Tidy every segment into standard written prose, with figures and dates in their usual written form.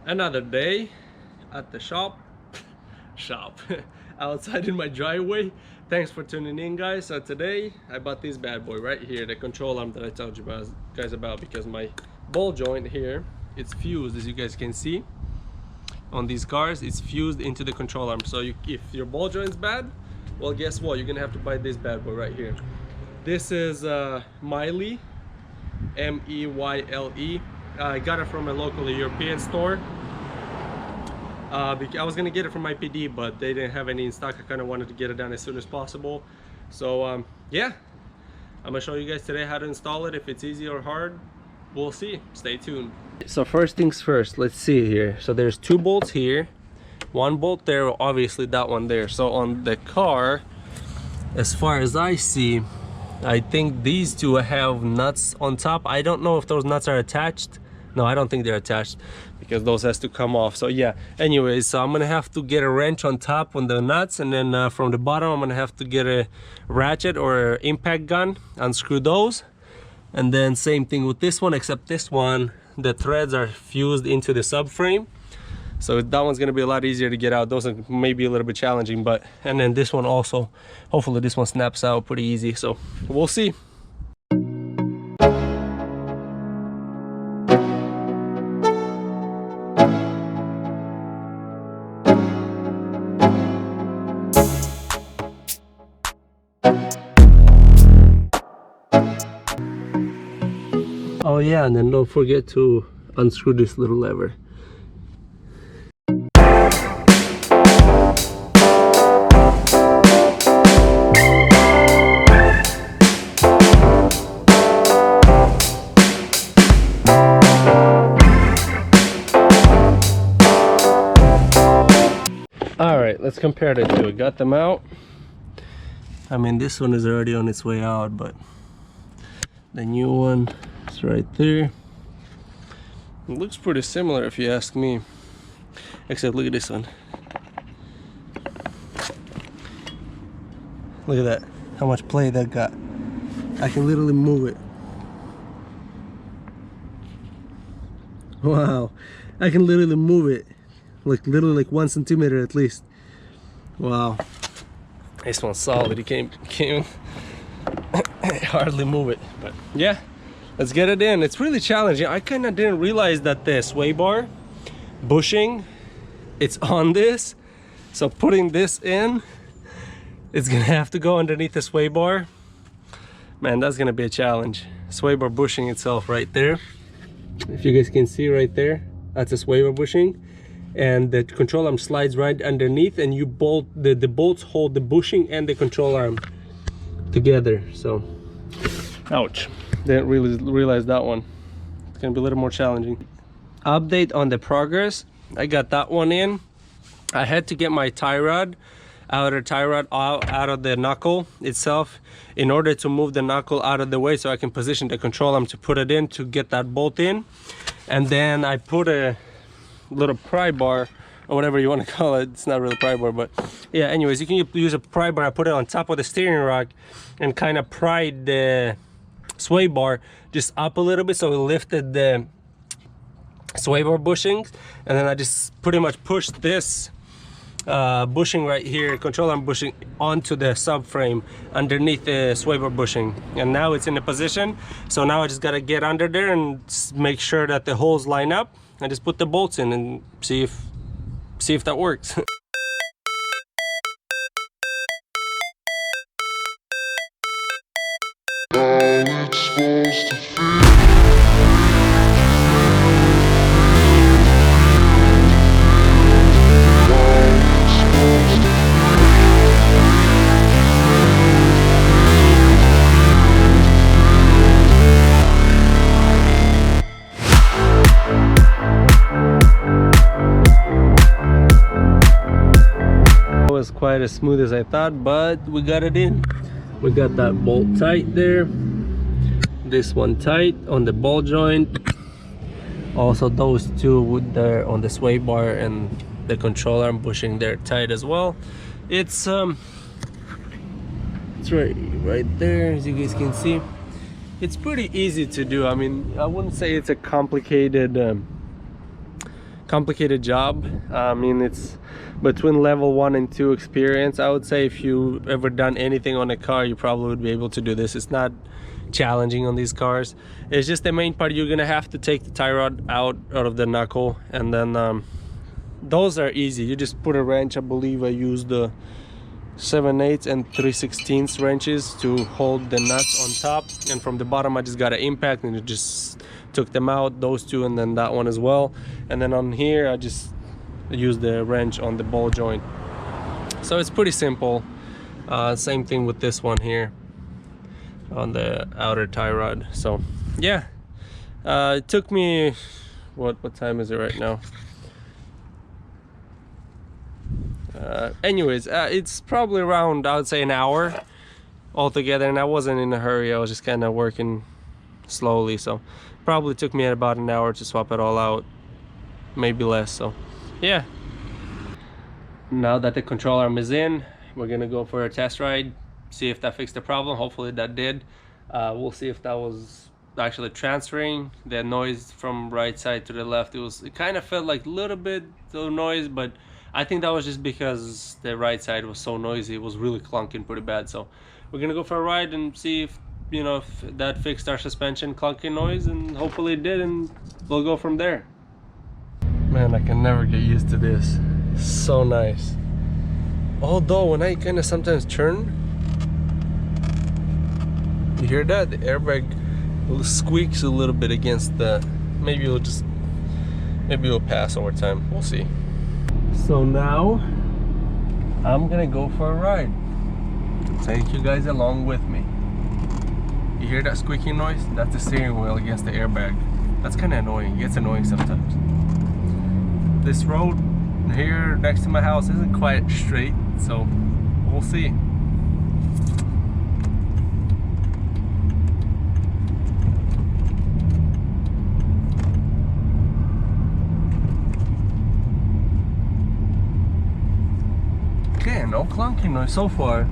Another day at the shop outside in my driveway. Thanks for tuning in, guys. So today I bought this bad boy right here, the control arm that I told you guys about, because my ball joint here, it's fused, as you guys can see on these cars. It's fused into the control arm. So if your ball joint's bad, well, guess what, you're gonna have to buy this bad boy right here. This is Meyle, M-E-Y-L-E. I got it from a local European store. I was gonna get it from IPD, but they didn't have any in stock. I kind of wanted to get it done as soon as possible. So yeah, I'm gonna show you guys today how to install it. If it's easy or hard, we'll see. Stay tuned. So first things first, let's see here. So there's two bolts here, one bolt there, obviously that one there. So on the car, as far as I see, I think these two have nuts on top. I don't know if those nuts are attached. No, I don't think they're attached, because those has to come off. So yeah, anyways, so I'm gonna have to get a wrench on top on the nuts, and then from the bottom I'm gonna have to get a ratchet or impact gun, unscrew those. And then same thing with this one, except this one, the threads are fused into the subframe, so that one's gonna be a lot easier to get out. Those are maybe a little bit challenging, but and then this one also, hopefully this one snaps out pretty easy, so we'll see. Oh yeah, and then don't forget to unscrew this little lever. Alright, let's compare the two. Got them out. I mean, this one is already on its way out, but the new one is right there. It looks pretty similar if you ask me, except look at this one. Look at that, how much play that got. I can literally move it. Wow, I can literally move it, like literally like 1 centimeter at least. Wow, this one's solid. You can't hardly move it, but yeah, let's get it in. It's really challenging. I kind of didn't realize that the sway bar bushing, it's on this, so putting this in, it's gonna have to go underneath the sway bar. Man, that's gonna be a challenge. Sway bar bushing itself right there, if you guys can see right there, that's a sway bar bushing, and the control arm slides right underneath, and you bolt the bolts hold the bushing and the control arm together. So ouch, didn't really realize that one. It's gonna be a little more challenging. Update on the progress, I got that one in. I had to get my tie rod out of the knuckle itself in order to move the knuckle out of the way, so I can position the control arm to put it in to get that bolt in. And then I put a little pry bar, or whatever you want to call it. It's not really a pry bar, but yeah, anyways, you can use a pry bar. I put it on top of the steering rack and kind of pried the sway bar just up a little bit, so it lifted the sway bar bushings, and then I just pretty much pushed this bushing right here, control arm bushing, onto the subframe underneath the sway bar bushing, and now it's in a position. So now I just got to get under there and make sure that the holes line up, and just put the bolts in and see if that works. Quite as smooth as I thought, but we got it in. We got that bolt tight there, this one tight on the ball joint, also those two with there on the sway bar and the control arm bushing there tight as well. It's right there, as you guys can see. It's pretty easy to do. I mean, I wouldn't say it's a complicated complicated job. I mean, it's between level 1 and 2 experience. I would say if you ever done anything on a car, you probably would be able to do this. It's not challenging on these cars. It's just the main part, you're gonna have to take the tie rod out of the knuckle, and then those are easy. You just put a wrench. I believe I used the 7/8 and 3/16 wrenches to hold the nuts on top, and from the bottom I just got an impact and it just took them out, those two, and then that one as well. And then on here I just used the wrench on the ball joint. So it's pretty simple. Same thing with this one here on the outer tie rod. So yeah, it took me, what time is it right now? Anyways, it's probably around, I would say, an hour altogether, and I wasn't in a hurry. I was just kind of working slowly, so probably took me about an hour to swap it all out, maybe less. So yeah, now that the control arm is in, we're gonna go for a test ride, see if that fixed the problem. Hopefully that did. We'll see if that was actually transferring the noise from right side to the left. It kind of felt like a little bit of noise, but I think that was just because the right side was so noisy. It was really clunking pretty bad. So we're gonna go for a ride and see if, you know, if that fixed our suspension clunking noise, and hopefully it did, and we'll go from there. Man, I can never get used to this. So nice. Although when I kind of sometimes turn, you hear that? The airbag squeaks a little bit against the, maybe it'll pass over time. We'll see. So now I'm gonna go for a ride. Take you guys along with me. You hear that squeaking noise? That's the steering wheel against the airbag. That's kind of annoying. It gets annoying sometimes. This road here next to my house isn't quite straight, so we'll see. Okay, no clunking noise so far.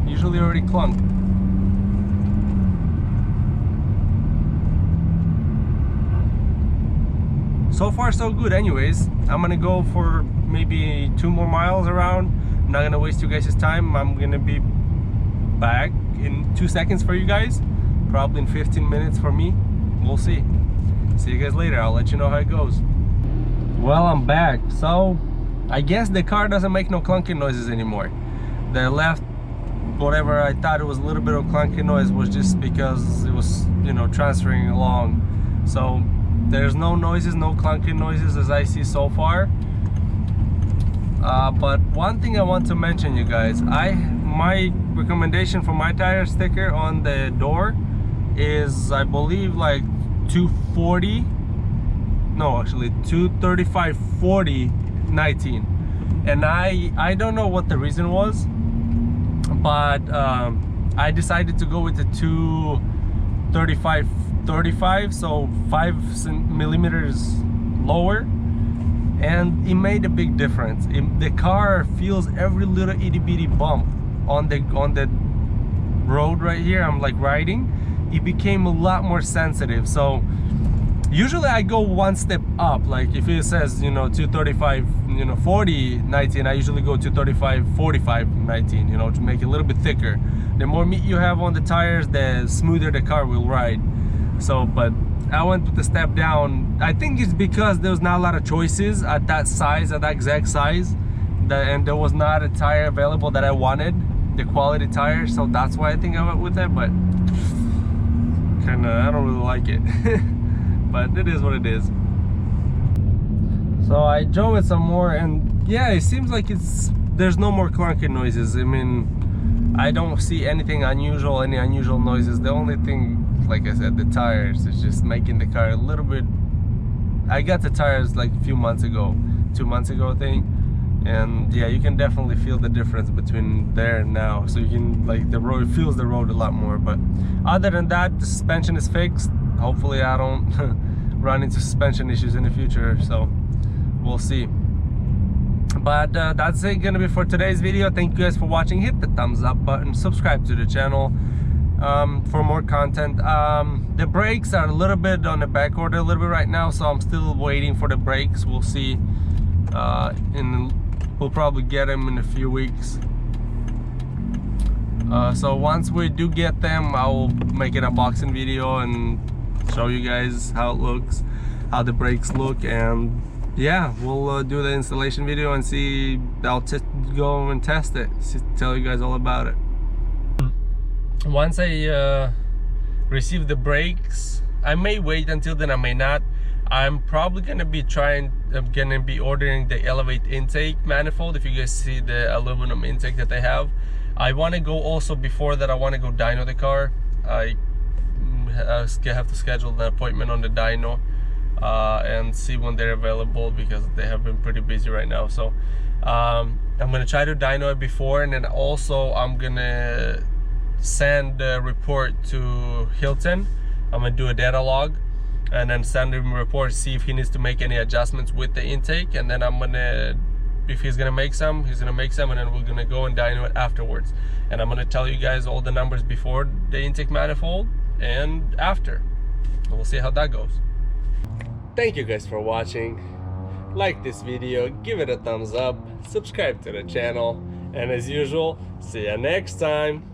Usually already clunk. So far so good. Anyways, I'm gonna go for maybe 2 more miles around. I'm not gonna waste you guys' time. I'm gonna be back in 2 seconds for you guys, probably in 15 minutes for me. We'll see you guys later. I'll let you know how it goes. Well, I'm back. So I guess the car doesn't make no clunking noises anymore. The left, whatever I thought it was a little bit of clunking noise, was just because it was, you know, transferring along. So there's no noises, no clunking noises as I see so far. But one thing I want to mention, you guys, my recommendation for my tire sticker on the door is, I believe, like 240, no, actually 235 40 19, and I don't know what the reason was, but I decided to go with the 235 35, so 5 millimeters lower, and it made a big difference. The car feels every little itty-bitty bump on the road right here. I'm like riding, it became a lot more sensitive. So usually I go one step up. Like if it says, you know, 235, you know, 40 19, I usually go 235 45 19, you know, to make it a little bit thicker. The more meat you have on the tires, the smoother the car will ride. So, but I went with the step down. I think it's because there was not a lot of choices at that size, at that exact size, and there was not a tire available that I wanted, the quality tire. So that's why I think I went with it. But kind of, I don't really like it. But it is what it is. So I drove it some more, and yeah, it seems like there's no more clunking noises. I mean, I don't see anything unusual, any unusual noises. The only thing, like I said, the tires is just making the car a little bit. I got the tires like a few months ago, 2 months ago I think, and yeah, you can definitely feel the difference between there and now. So you can, like, the road feels the road a lot more. But other than that, the suspension is fixed. Hopefully I don't run into suspension issues in the future, so we'll see. But that's it, gonna be for today's video. Thank you guys for watching. Hit the thumbs up button, subscribe to the channel. for more content. The brakes are a little bit on the back order a little bit right now, so I'm still waiting for the brakes. We'll see. We'll probably get them in a few weeks. So once we do get them, I will make an unboxing video and show you guys how it looks, how the brakes look, and yeah, we'll do the installation video and see. I'll go and test it, tell you guys all about it. Once I receive the brakes, I may wait until then, I may not. I'm probably gonna be ordering the Elevate intake manifold. If you guys see the aluminum intake that they have, I want to go also before that. I want to go dyno the car. I have to schedule an appointment on the dyno and see when they're available, because they have been pretty busy right now. So I'm gonna try to dyno it before, and then also I'm gonna send a report to Hilton. I'm gonna do a data log and then send him a report, see if he needs to make any adjustments with the intake, and then I'm gonna, if he's gonna make some, he's gonna make some, and then we're gonna go and dyno it afterwards. And I'm gonna tell you guys all the numbers before the intake manifold and after. And we'll see how that goes. Thank you guys for watching. Like this video, give it a thumbs up, subscribe to the channel, and as usual, see ya next time.